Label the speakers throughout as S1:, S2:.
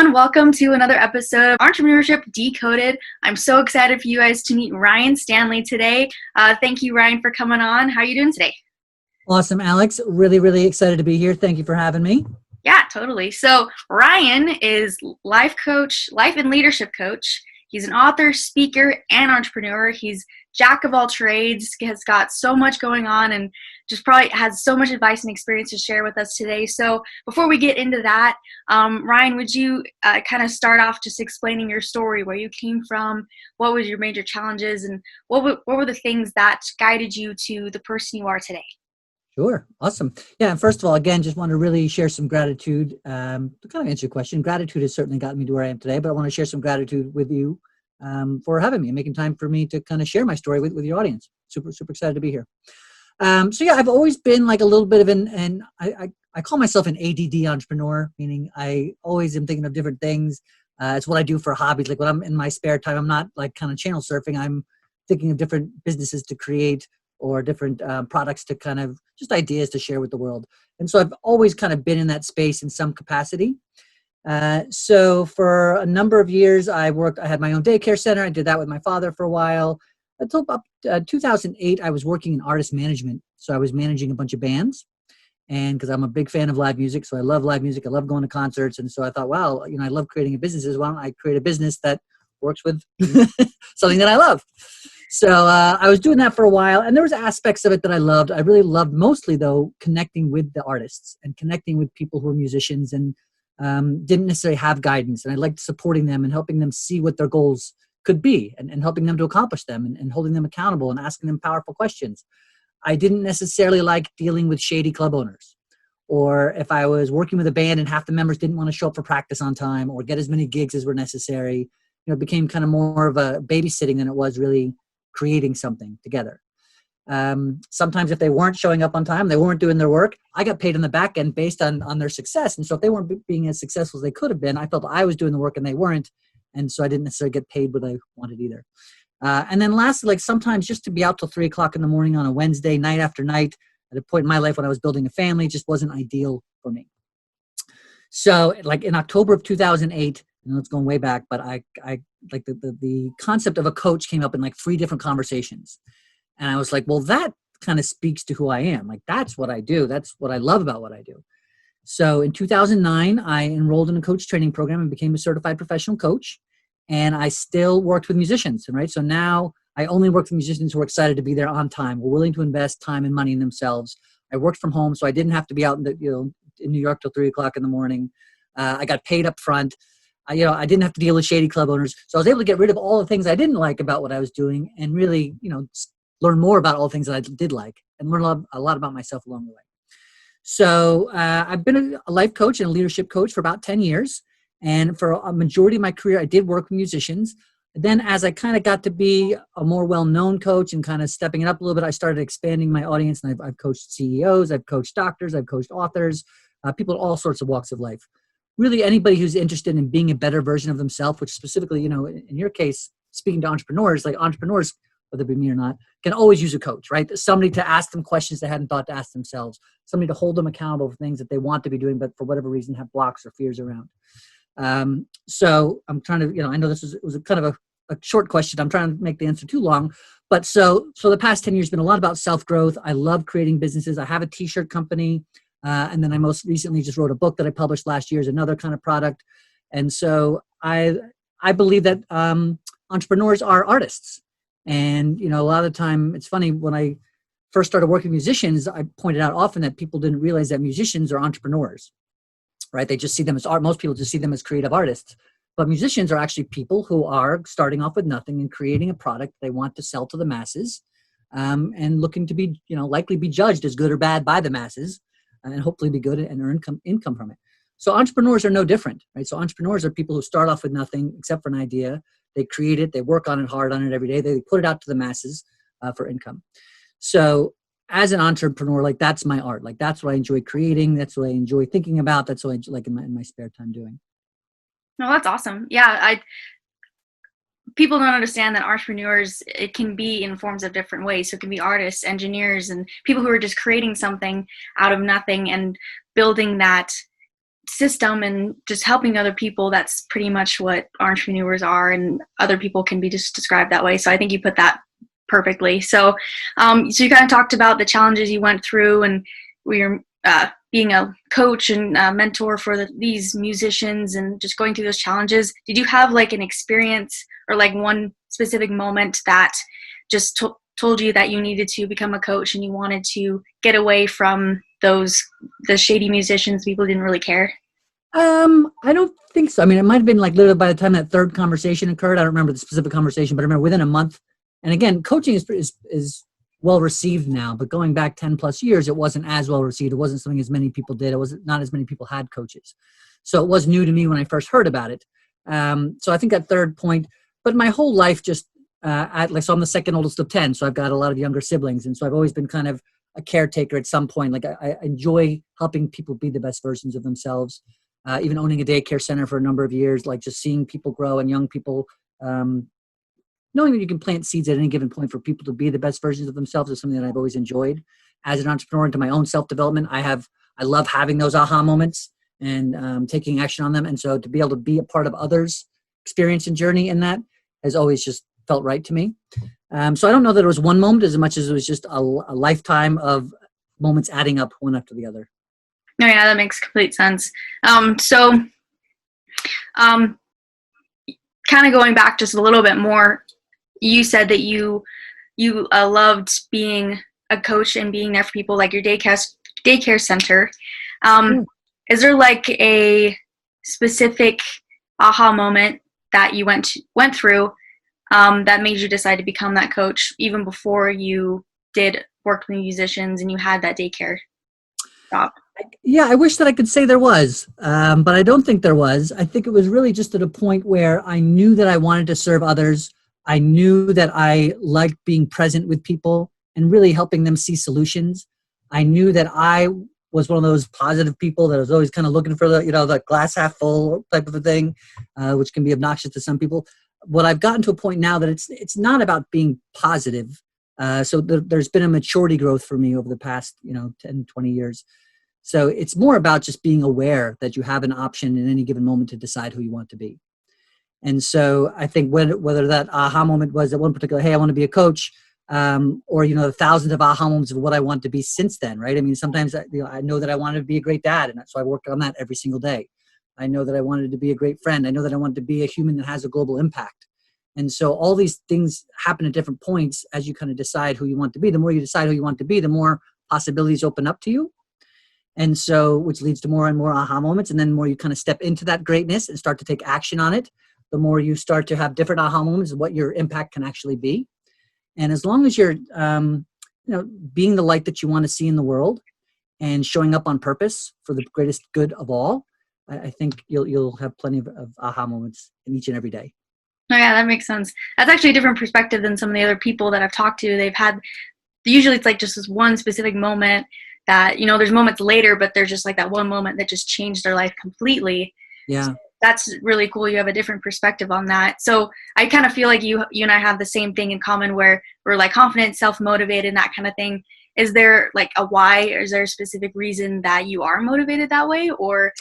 S1: everyone. Welcome to another episode of Entrepreneurship Decoded. I'm so excited for you guys to meet Ryan Stanley today. Thank you, Ryan, for coming on. How are you doing today?
S2: Awesome, Alex. Really excited to be here. Thank you for having me.
S1: Yeah, totally. So Ryan is life and leadership coach. He's an author, speaker, and entrepreneur. He's jack of all trades, has got so much going on, and just probably has so much advice and experience to share with us today. So before we get into that, Ryan, would you kind of start off just explaining your story, where you came from, what was your major challenges, and what were the things that guided you to the person you are today?
S2: Sure. Awesome. Yeah. And first of all, again, just want to really share some gratitude to kind of answer your question. Gratitude has certainly gotten me to where I am today, but I want to share some gratitude with you for having me and making time for me to kind of share my story with your audience. Super excited to be here. So yeah, I've always been like a little bit of I call myself an ADD entrepreneur, meaning I always am thinking of different things. It's what I do for hobbies. Like when I'm in my spare time, I'm not like kind of channel surfing. I'm thinking of different businesses to create or different products to kind of just ideas to share with the world. And so I've always kind of been in that space in some capacity. So for a number of years, I had my own daycare center. I did that with my father for a while. Until about 2008, I was working in artist management. So I was managing a bunch of bands. And because I'm a big fan of live music, so I love live music. I love going to concerts. And so I thought, wow, I love creating businesses. Why don't I create a business that works with something that I love? So I was doing that for a while, and there was aspects of it that I loved. I really loved mostly, though, connecting with the artists and connecting with people who are musicians and didn't necessarily have guidance. And I liked supporting them and helping them see what their goals could be and helping them to accomplish them and holding them accountable and asking them powerful questions. I didn't necessarily like dealing with shady club owners, or if I was working with a band and half the members didn't want to show up for practice on time or get as many gigs as were necessary. It became kind of more of a babysitting than it was really creating something together. Sometimes if they weren't showing up on time, they weren't doing their work, I got paid on the back end based on their success. And so if they weren't being as successful as they could have been, I felt I was doing the work and they weren't. And so I didn't necessarily get paid what I wanted either. And then lastly, like sometimes just to be out till 3:00 in the morning on a Wednesday, night after night, at a point in my life when I was building a family, just wasn't ideal for me. So like in October of 2008, it's going way back, but I like the concept of a coach came up in like 3 different conversations. And I was like, well, that kind of speaks to who I am. Like, that's what I do. That's what I love about what I do. So in 2009, I enrolled in a coach training program and became a certified professional coach. And I still worked with musicians. Right. So now I only work with musicians who are excited to be there on time, were willing to invest time and money in themselves. I worked from home, so I didn't have to be out in New York till 3:00 in the morning. I got paid up front. I didn't have to deal with shady club owners. So I was able to get rid of all the things I didn't like about what I was doing and really, learn more about all the things that I did like and learn a lot about myself along the way. So I've been a life coach and a leadership coach for about 10 years. And for a majority of my career, I did work with musicians. Then as I kind of got to be a more well-known coach and kind of stepping it up a little bit, I started expanding my audience. And I've coached CEOs, I've coached doctors, I've coached authors, people at all sorts of walks of life. Really anybody who's interested in being a better version of themselves, which specifically, in your case, speaking to entrepreneurs, like entrepreneurs, whether it be me or not, can always use a coach, right? Somebody to ask them questions they hadn't thought to ask themselves, somebody to hold them accountable for things that they want to be doing, but for whatever reason have blocks or fears around. So I'm trying to, I know it was a kind of a short question. I'm trying to make the answer too long, but so the past 10 years has been a lot about self-growth. I love creating businesses. I have a t-shirt company. And then I most recently just wrote a book that I published last year as another kind of product. And so I believe that entrepreneurs are artists. And, a lot of the time, it's funny, when I first started working with musicians, I pointed out often that people didn't realize that musicians are entrepreneurs, right? They just see them as art. Most people just see them as creative artists. But musicians are actually people who are starting off with nothing and creating a product they want to sell to the masses and looking to be, likely be judged as good or bad by the masses. And hopefully be good and earn income from it. So entrepreneurs are no different, right? So entrepreneurs are people who start off with nothing except for an idea. They create it, they work on it hard on it every day. They put it out to the masses for income. So as an entrepreneur, like that's my art. Like that's what I enjoy creating. That's what I enjoy thinking about. That's what I like in my spare time doing.
S1: No, that's awesome. Yeah, people don't understand that entrepreneurs, it can be in forms of different ways. So it can be artists, engineers, and people who are just creating something out of nothing and building that system and just helping other people, that's pretty much what entrepreneurs are, and other people can be just described that way. So I think you put that perfectly. So so you kind of talked about the challenges you went through, and we're being a coach and a mentor for these musicians and just going through those challenges. Did you have like an experience or like one specific moment that just told you that you needed to become a coach and you wanted to get away from the shady musicians, people didn't really care?
S2: I don't think so. I mean, it might have been like literally by the time that third conversation occurred. I don't remember the specific conversation, but I remember within a month. And again, coaching is well received now, but going back 10 plus years, it wasn't as well received. It wasn't something as many people did. It wasn't, not as many people had coaches. So it was new to me when I first heard about it. So I think that third point, but my whole life just, so I'm the second oldest of 10. So I've got a lot of younger siblings. And so I've always been kind of a caretaker at some point. Like I enjoy helping people be the best versions of themselves. Even owning a daycare center for a number of years, like just seeing people grow and young people, knowing that you can plant seeds at any given point for people to be the best versions of themselves is something that I've always enjoyed. As an entrepreneur into my own self-development, I love having those aha moments and taking action on them. And so to be able to be a part of others' experience and journey in that has always just felt right to me. So I don't know that it was one moment as much as it was just a lifetime of moments adding up one after the other.
S1: No, yeah, that makes complete sense. So kind of going back just a little bit more, you said that you loved being a coach and being there for people, like your daycare center. Is there like a specific aha moment that you went through that made you decide to become that coach, even before you did work with musicians and you had that daycare job?
S2: Yeah, I wish that I could say there was, but I don't think there was. I think it was really just at a point where I knew that I wanted to serve others. I knew that I liked being present with people and really helping them see solutions. I knew that I was one of those positive people that was always kind of looking for the glass half full type of a thing, which can be obnoxious to some people. What I've gotten to a point now that it's not about being positive. So there's been a maturity growth for me over the past 10, 20 years. So it's more about just being aware that you have an option in any given moment to decide who you want to be. And so I think whether that aha moment was at one particular, hey, I want to be a coach, or the thousands of aha moments of what I want to be since then, right? I mean, sometimes I know that I wanted to be a great dad, and so I work on that every single day. I know that I wanted to be a great friend. I know that I wanted to be a human that has a global impact. And so all these things happen at different points as you kind of decide who you want to be. The more you decide who you want to be, the more possibilities open up to you. And so, which leads to more and more aha moments. And then the more you kind of step into that greatness and start to take action on it, the more you start to have different aha moments of what your impact can actually be. And as long as you're, being the light that you want to see in the world and showing up on purpose for the greatest good of all, I think you'll have plenty of aha moments in each and every day.
S1: Oh yeah, that makes sense. That's actually a different perspective than some of the other people that I've talked to. Usually it's like just this one specific moment that, there's moments later, but there's just like that one moment that just changed their life completely.
S2: Yeah.
S1: So that's really cool. You have a different perspective on that. So I kind of feel like you and I have the same thing in common, where we're like confident, self-motivated, and that kind of thing. Is there like a why, or is there a specific reason that you are motivated that way, or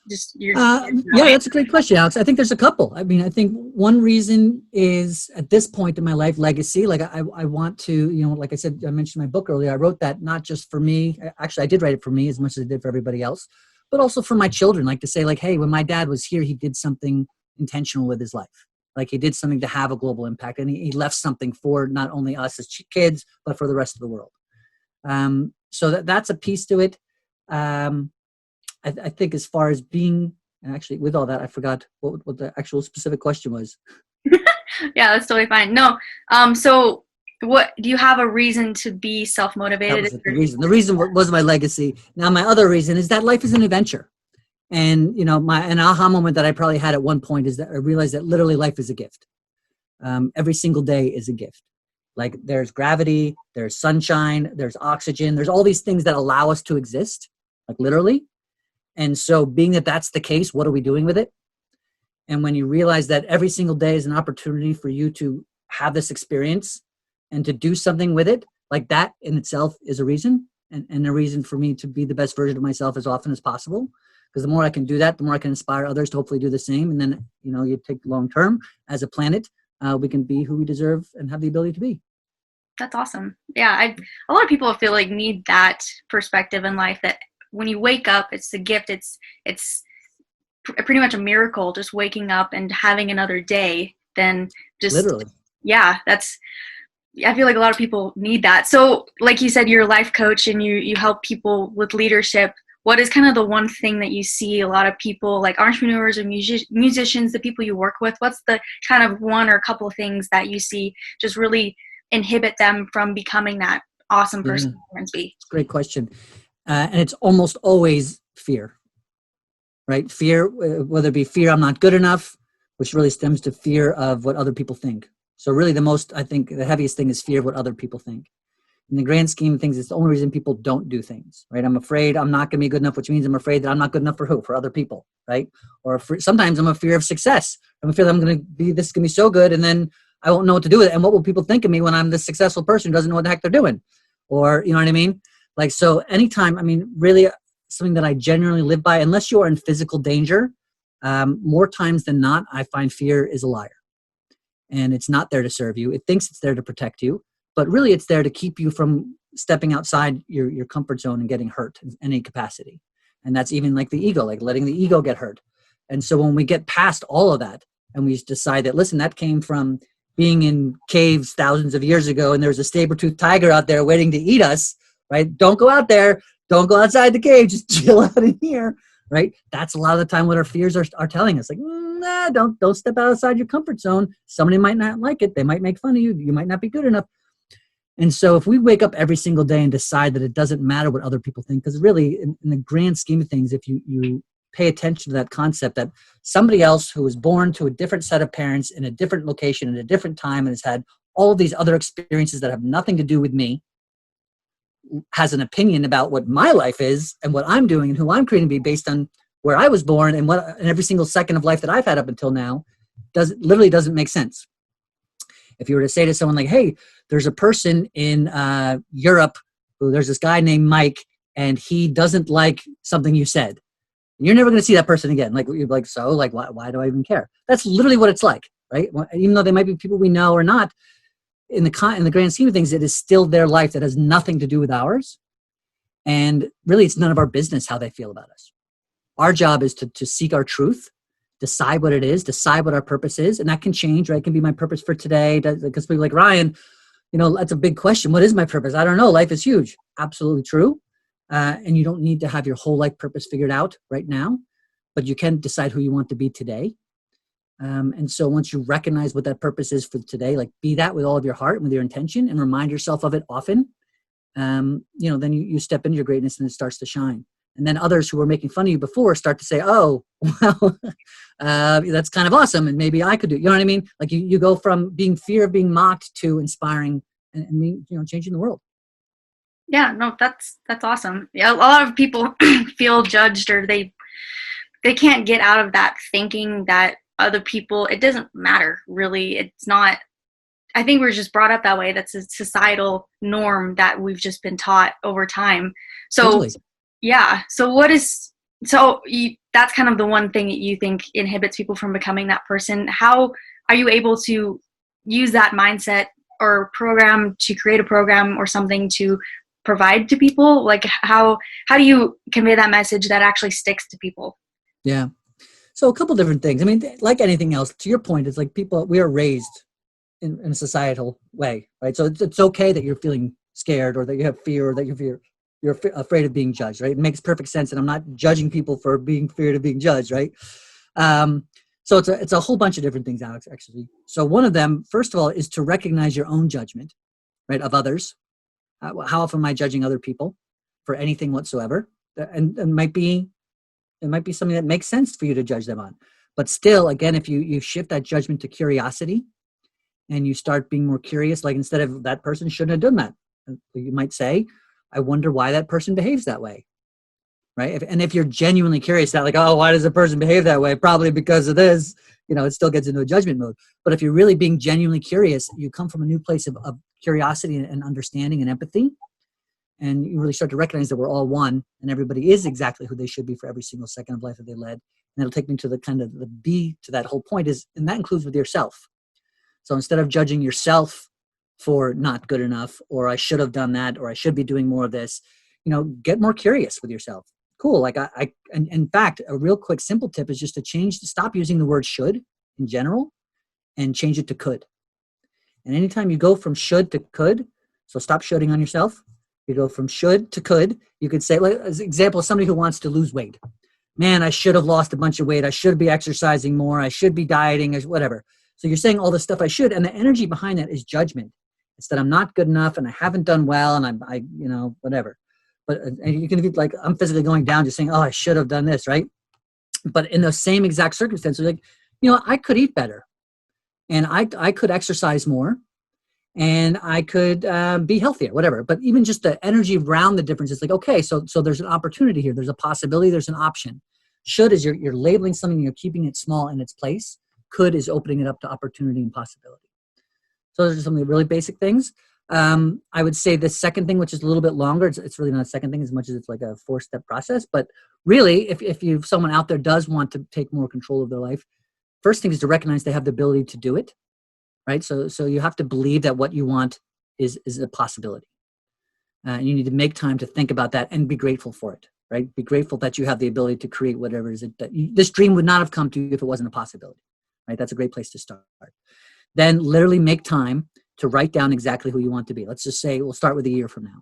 S1: just you're
S2: yeah, that's a great question, Alex. I think there's a couple. I mean, I think one reason is at this point in my life, legacy. Like I want to, like I said, I mentioned my book earlier. I wrote that not just for me. Actually, I did write it for me as much as I did for everybody else, but also for my children. Like to say, like, hey, when my dad was here, he did something intentional with his life. Like he did something to have a global impact, and he left something for not only us as kids, but for the rest of the world. So that's a piece to it. I think as far as being, and actually with all that, I forgot what the actual specific question was.
S1: Yeah, that's totally fine. No. So what, do you have a reason to be self-motivated?
S2: That was the reason was my legacy. Now, my other reason is that life is an adventure. And, an aha moment that I probably had at one point is that I realized that literally life is a gift. Every single day is a gift. Like there's gravity, there's sunshine, there's oxygen, there's all these things that allow us to exist, like literally. And so being that that's the case, what are we doing with it? And when you realize that every single day is an opportunity for you to have this experience and to do something with it, like that in itself is a reason, and a reason for me to be the best version of myself as often as possible. because the more I can do that, the more I can inspire others to hopefully do the same. And then, you take long term as a planet, we can be who we deserve and have the ability to be.
S1: That's awesome. Yeah, a lot of people feel like need that perspective in life, that when you wake up, it's a gift. It's pretty much a miracle just waking up and having another day. Then just
S2: literally,
S1: yeah, I feel like a lot of people need that. So like you said, you're a life coach and you help people with leadership. What is kind of the one thing that you see a lot of people, like entrepreneurs or musicians, the people you work with, what's the kind of one or a couple of things that you see just really inhibit them from becoming that awesome person they want to be?
S2: Great question. And it's almost always fear, right? Fear, whether it be fear I'm not good enough, which really stems to fear of what other people think. So really I think the heaviest thing is fear of what other people think. In the grand scheme of things, it's the only reason people don't do things, right? I'm afraid I'm not going to be good enough, which means I'm afraid that I'm not good enough for who? For other people, right? Or sometimes I'm a fear of success. I'm afraid I'm going to be, this is going to be so good, and then I won't know what to do with it. And what will people think of me when I'm this successful person who doesn't know what the heck they're doing? Or, you know what I mean? Like, so anytime, really something that I genuinely live by, unless you are in physical danger, more times than not, I find fear is a liar. And it's not there to serve you. It thinks it's there to protect you, but really it's there to keep you from stepping outside your comfort zone and getting hurt in any capacity. And that's even like the ego, like letting the ego get hurt. And so when we get past all of that and we decide that, listen, that came from being in caves thousands of years ago and there's a saber-toothed tiger out there waiting to eat us, right? Don't go out there. Don't go outside the cave. Just chill out in here, right? That's a lot of the time what our fears are telling us. Like, nah, don't step outside your comfort zone. Somebody might not like it. They might make fun of you. You might not be good enough. And so if we wake up every single day and decide that it doesn't matter what other people think, because really in the grand scheme of things, if you pay attention to that concept that somebody else who was born to a different set of parents in a different location at a different time and has had all of these other experiences that have nothing to do with me has an opinion about what my life is and what I'm doing and who I'm creating to be based on where I was born and every single second of life that I've had up until now literally doesn't make sense. If you were to say to someone like, hey, there's a person in Europe who there's this guy named Mike and he doesn't like something you said. You're never going to see that person again. Like, you're like, so like, why do I even care? That's literally what it's like, right? Even though they might be people we know or not, in the grand scheme of things, it is still their life that has nothing to do with ours. And really, it's none of our business how they feel about us. Our job is to seek our truth, decide what it is, decide what our purpose is. And that can change, right? It can be my purpose for today. Because people like, Ryan, that's a big question. What is my purpose? I don't know. Life is huge. Absolutely true. And you don't need to have your whole life purpose figured out right now, but you can decide who you want to be today. And so once you recognize what that purpose is for today, like be that with all of your heart and with your intention and remind yourself of it often, then you step into your greatness and it starts to shine. And then others who were making fun of you before start to say, oh, well, that's kind of awesome. And maybe I could do, you know what I mean? Like you go from being fear of being mocked to inspiring and changing the world.
S1: Yeah, no, that's awesome. Yeah, a lot of people feel judged or they can't get out of that thinking that other people, it doesn't matter really. It's not, I think we're just brought up that way. That's a societal norm that we've just been taught over time. So totally. Yeah. So that's kind of the one thing that you think inhibits people from becoming that person. How are you able to use that mindset or program to create a program or something to provide to people? Like how do you convey that message that actually sticks to people?
S2: Yeah. So a couple different things. Like anything else, to your point, it's like we are raised in a societal way, right? So it's okay that you're feeling scared or that you have fear or that you're afraid of being judged, right? It makes perfect sense. And I'm not judging people for being feared of being judged, right? So it's a whole bunch of different things, Alex, actually. So one of them, first of all, is to recognize your own judgment, right, of others. How often am I judging other people for anything whatsoever? And it might be something that makes sense for you to judge them on. But still, again, if you shift that judgment to curiosity and you start being more curious, like instead of that person shouldn't have done that, you might say, I wonder why that person behaves that way, right? If you're genuinely curious, that like, oh, why does a person behave that way? Probably because of this, it still gets into a judgment mode. But if you're really being genuinely curious, you come from a new place of curiosity and understanding and empathy. and you really start to recognize that we're all one, and everybody is exactly who they should be for every single second of life that they led. And that'll take me to the kind of the B to that whole point is, and that includes with yourself. So instead of judging yourself for not good enough, or I should have done that, or I should be doing more of this, get more curious with yourself. Cool. Like and in fact, a real quick, simple tip is just to stop using the word should in general and change it to could. And anytime you go from should to could, so stop shoulding on yourself. You go from should to could. You could say, like, as an example, somebody who wants to lose weight. Man, I should have lost a bunch of weight. I should be exercising more. I should be dieting, or whatever. So you're saying all the stuff I should, and the energy behind that is judgment. It's that I'm not good enough, and I haven't done well, and I whatever. But and you can be like, I'm physically going down, just saying, oh, I should have done this, right? But in the same exact circumstances, like, I could eat better, and I could exercise more, and I could be healthier, whatever. But even just the energy around the difference is like, okay, so there's an opportunity here. There's a possibility. There's an option. Should is you're labeling something, you're keeping it small in its place. Could is opening it up to opportunity and possibility. So those are some of the really basic things. I would say the second thing, which is a little bit longer, it's really not a second thing as much as it's like a 4-step process. But really, if someone out there does want to take more control of their life, first thing is to recognize they have the ability to do it, right? So you have to believe that what you want is a possibility. You need to make time to think about that and be grateful for it, right? Be grateful that you have the ability to create whatever it is this dream would not have come to you if it wasn't a possibility, right? That's a great place to start. Then literally make time to write down exactly who you want to be. Let's just say we'll start with a year from now.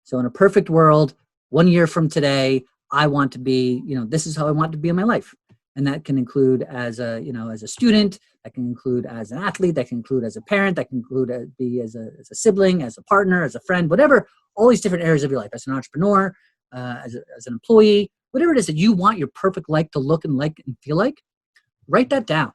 S2: So in a perfect world, 1 year from today, I want to be, this is how I want to be in my life. And that can include as a student, that can include as an athlete, that can include as a parent, that can include be as a sibling, as a partner, as a friend, whatever, all these different areas of your life, as an entrepreneur, as an employee, whatever it is that you want your perfect life to look and like and feel like, write that down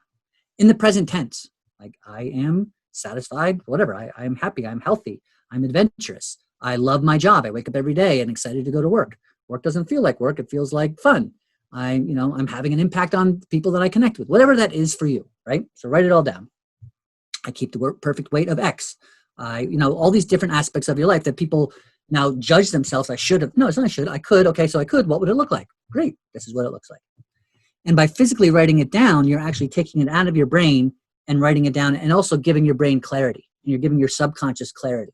S2: in the present tense. Like, I am satisfied, whatever. I am happy. I'm healthy. I'm adventurous. I love my job. I wake up every day and excited to go to work. Work doesn't feel like work. It feels like fun. I'm having an impact on people that I connect with, whatever that is for you, right? So write it all down. I keep the perfect weight of X. All these different aspects of your life that people now judge themselves. I should have. No, it's not I should. I could. Okay, so I could. What would it look like? Great. This is what it looks like. And by physically writing it down, you're actually taking it out of your brain and writing it down, and also giving your brain clarity. And you're giving your subconscious clarity.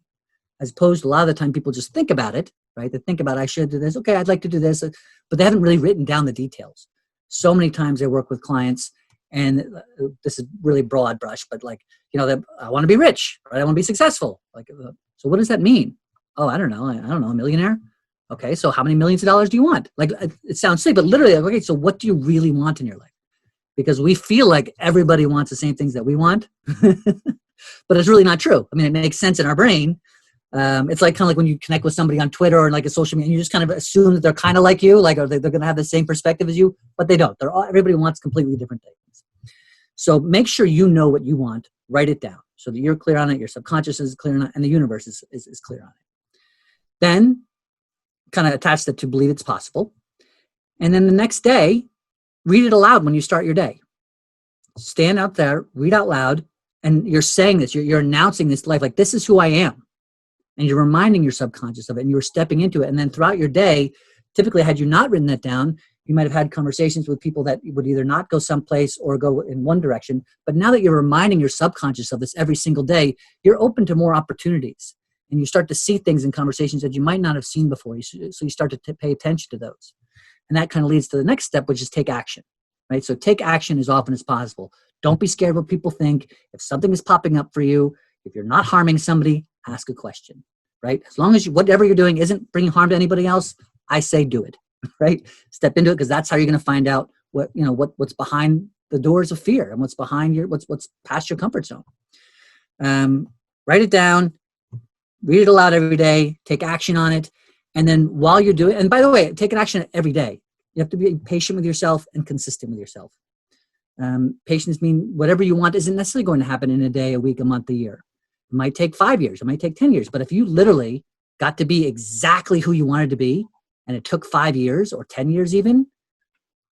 S2: As opposed to a lot of the time people just think about it, right? They think about, I should do this. Okay, I'd like to do this. But they haven't really written down the details. So many times I work with clients, and this is really broad brush, but like, I want to be rich, right? I want to be successful. Like, so what does that mean? Oh, I don't know. A millionaire. Okay, so how many millions of dollars do you want? Like, it sounds silly, but literally, okay, so what do you really want in your life? Because we feel like everybody wants the same things that we want, but it's really not true. I mean, it makes sense in our brain. It's like kind of like when you connect with somebody on Twitter or like a social media, and you just kind of assume that they're kind of like you, like, or they're going to have the same perspective as you, but they don't. Everybody wants completely different things. So make sure you know what you want. Write it down so that you're clear on it, your subconscious is clear on it, and the universe is clear on it. Then kind of attach that to believe it's possible. And then the next day, read it aloud when you start your day. Stand out there, read out loud, and you're saying this, you're announcing this life, like, this is who I am. And you're reminding your subconscious of it, and you're stepping into it. And then throughout your day, typically, had you not written that down, you might have had conversations with people that would either not go someplace or go in one direction. But now that you're reminding your subconscious of this every single day, you're open to more opportunities. And you start to see things in conversations that you might not have seen before. So you start to pay attention to those. And that kind of leads to the next step, which is take action, right? So take action as often as possible. Don't be scared what people think. If something is popping up for you, if you're not harming somebody, ask a question, right? As long as whatever you're doing isn't bringing harm to anybody else, I say do it, right? Step into it, because that's how you're going to find out what's behind the doors of fear and what's behind what's past your comfort zone. Write it down, read it aloud every day, take action on it. And then while you're doing, and by the way, take an action every day. You have to be patient with yourself and consistent with yourself. Patience means whatever you want isn't necessarily going to happen in a day, a week, a month, a year. It might take 5 years. It might take 10 years. But if you literally got to be exactly who you wanted to be, and it took 5 years or 10 years even,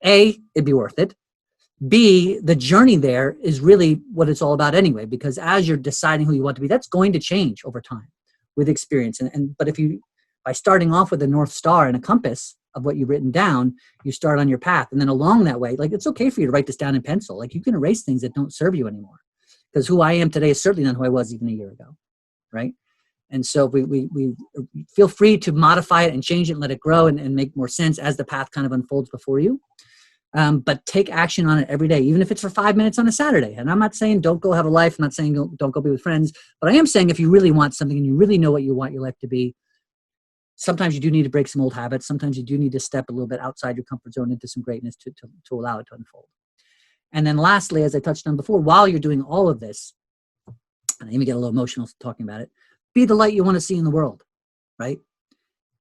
S2: A, it'd be worth it. B, the journey there is really what it's all about anyway, because as you're deciding who you want to be, that's going to change over time with experience. But if you by starting off with a North Star and a compass of what you've written down, you start on your path. And then along that way, like, it's okay for you to write this down in pencil. Like, you can erase things that don't serve you anymore, because who I am today is certainly not who I was even a year ago. Right. And so we feel free to modify it and change it and let it grow and make more sense as the path kind of unfolds before you. But take action on it every day, even if it's for 5 minutes on a Saturday. And I'm not saying don't go have a life. I'm not saying don't go be with friends. But I am saying if you really want something and you really know what you want your life to be, sometimes you do need to break some old habits. Sometimes you do need to step a little bit outside your comfort zone into some greatness to allow it to unfold. And then lastly, as I touched on before, while you're doing all of this, and I even get a little emotional talking about it, be the light you want to see in the world, right?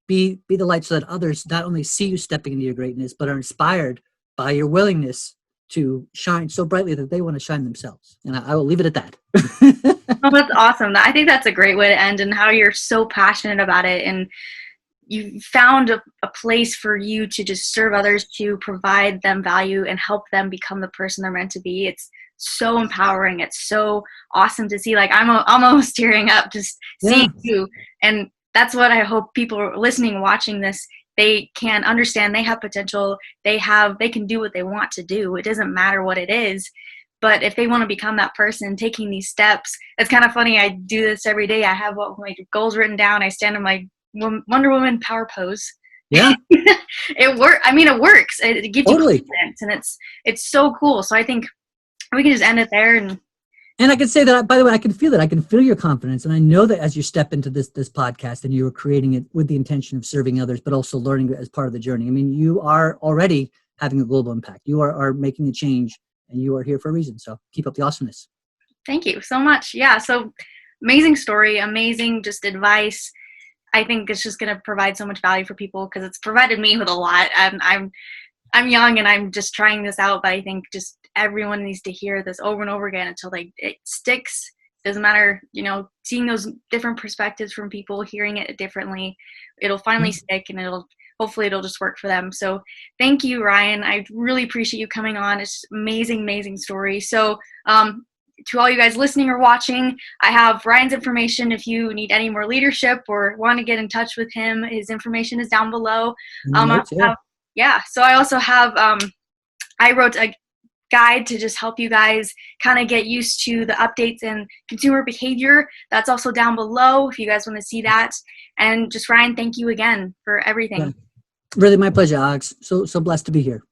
S2: Be the light so that others not only see you stepping into your greatness, but are inspired by your willingness to shine so brightly that they want to shine themselves. And I will leave it at that.
S1: Oh, that's awesome. I think that's a great way to end, and how you're so passionate about it. And you found a place for you to just serve others, to provide them value and help them become the person they're meant to be. It's so empowering. It's so awesome to see. Like, I'm almost tearing up just seeing you. And that's what I hope people listening, watching this, they can understand they have potential. They can do what they want to do. It doesn't matter what it is. But if they want to become that person, taking these steps, it's kind of funny. I do this every day. I have my goals written down. I stand in my Wonder Woman power pose.
S2: Yeah.
S1: It works. I mean, it works. It gives you confidence, and it's so cool. So I think we can just end it there. And
S2: I can say that, by the way, I can feel that. I can feel your confidence. And I know that as you step into this podcast and you are creating it with the intention of serving others, but also learning as part of the journey. I mean, you are already having a global impact. You are making a change, and you are here for a reason. So keep up the awesomeness. Thank
S1: you so much. Yeah. So amazing story, amazing just advice. I think it's just going to provide so much value for people, because it's provided me with a lot. I'm young and I'm just trying this out, but I think just everyone needs to hear this over and over again until it sticks. Doesn't matter, seeing those different perspectives from people, hearing it differently, it'll finally stick, and hopefully it'll just work for them. So thank you, Ryan. I really appreciate you coming on. It's amazing, amazing story. So, to all you guys listening or watching, I have Ryan's information. If you need any more leadership or want to get in touch with him, his information is down below. So I also have, I wrote a guide to just help you guys kind of get used to the updates in consumer behavior. That's also down below if you guys want to see that. And just, Ryan, thank you again for everything.
S2: Yeah. Really my pleasure, Alex. So blessed to be here.